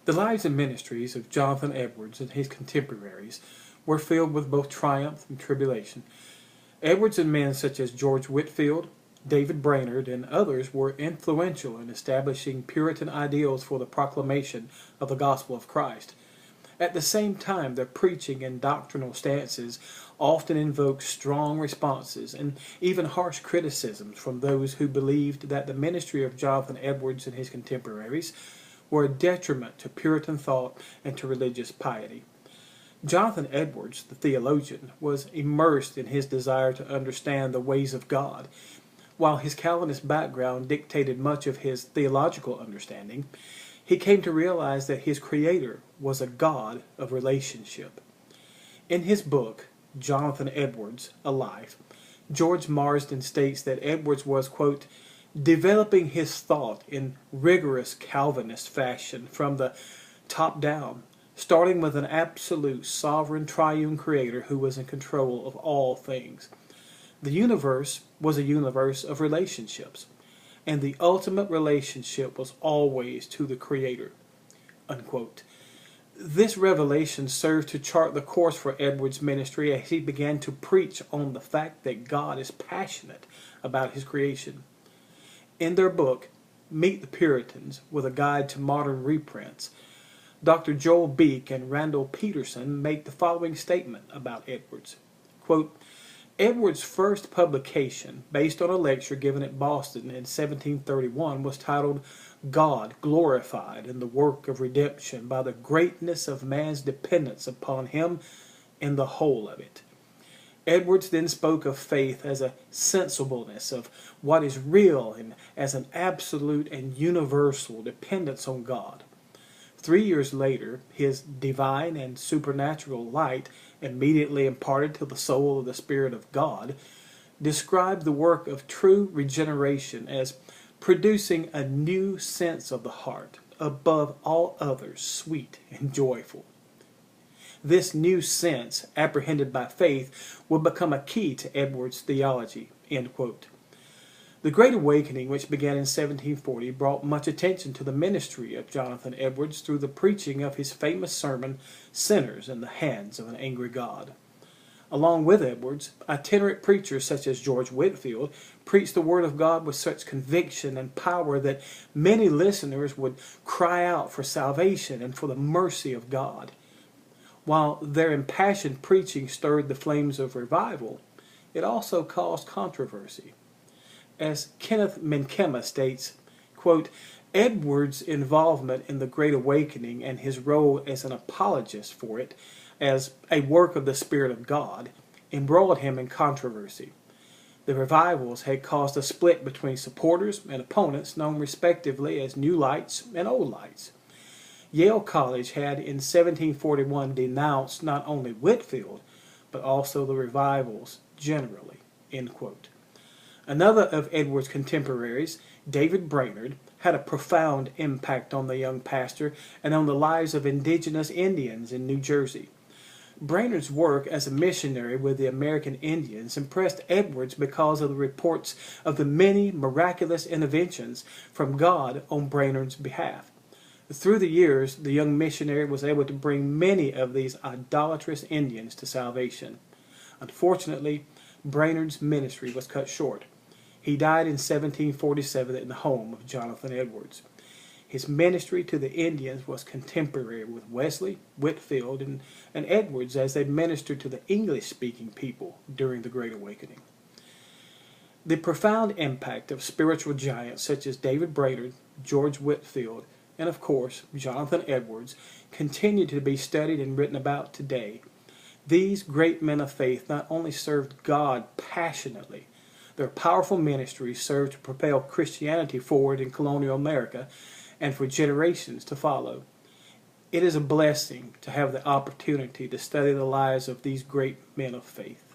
The lives and ministries of Jonathan Edwards and his contemporaries were filled with both triumph and tribulation. Edwards and men such as George Whitefield, David Brainerd, and others were influential in establishing Puritan ideals for the proclamation of the gospel of Christ. At the same time, their preaching and doctrinal stances often invoked strong responses and even harsh criticisms from those who believed that the ministry of Jonathan Edwards and his contemporaries were a detriment to Puritan thought and to religious piety. Jonathan Edwards, the theologian, was immersed in his desire to understand the ways of God. While his Calvinist background dictated much of his theological understanding, he came to realize that his Creator was a God of relationship. In his book, Jonathan Edwards, A Life, George Marsden states that Edwards was, quote, developing his thought in rigorous Calvinist fashion from the top down, starting with an absolute sovereign triune creator who was in control of all things. The universe was a universe of relationships, and the ultimate relationship was always to the Creator, unquote. This revelation served to chart the course for Edwards' ministry as he began to preach on the fact that God is passionate about his creation. In their book, Meet the Puritans, with a guide to modern reprints, Dr. Joel Beek and Randall Peterson make the following statement about Edwards. Quote, Edwards' first publication, based on a lecture given at Boston in 1731, was titled God Glorified in the Work of Redemption by the Greatness of Man's Dependence upon Him in the Whole of It. Edwards then spoke of faith as a sensibleness of what is real and as an absolute and universal dependence on God. 3 years later, his divine and supernatural light, immediately imparted to the soul of the Spirit of God, described the work of true regeneration as producing a new sense of the heart, above all others sweet and joyful. This new sense, apprehended by faith, would become a key to Edwards' theology, end quote. The Great Awakening, which began in 1740, brought much attention to the ministry of Jonathan Edwards through the preaching of his famous sermon, Sinners in the Hands of an Angry God. Along with Edwards, itinerant preachers such as George Whitefield preached the Word of God with such conviction and power that many listeners would cry out for salvation and for the mercy of God. While their impassioned preaching stirred the flames of revival, it also caused controversy. As Kenneth Menkema states, quote, Edwards' involvement in the Great Awakening and his role as an apologist for it, as a work of the Spirit of God, embroiled him in controversy. The revivals had caused a split between supporters and opponents known respectively as New Lights and Old Lights. Yale College had in 1741 denounced not only Whitefield, but also the revivals generally, end quote. Another of Edwards' contemporaries, David Brainerd, had a profound impact on the young pastor and on the lives of indigenous Indians in New Jersey. Brainerd's work as a missionary with the American Indians impressed Edwards because of the reports of the many miraculous interventions from God on Brainerd's behalf. Through the years, the young missionary was able to bring many of these idolatrous Indians to salvation. Unfortunately, Brainerd's ministry was cut short. He died in 1747 in the home of Jonathan Edwards. His ministry to the Indians was contemporary with Wesley, Whitefield, and Edwards as they ministered to the English-speaking people during the Great Awakening. The profound impact of spiritual giants such as David Brainerd, George Whitefield, and of course Jonathan Edwards continue to be studied and written about today. These great men of faith not only served God passionately, their powerful ministries served to propel Christianity forward in colonial America and for generations to follow. It is a blessing to have the opportunity to study the lives of these great men of faith.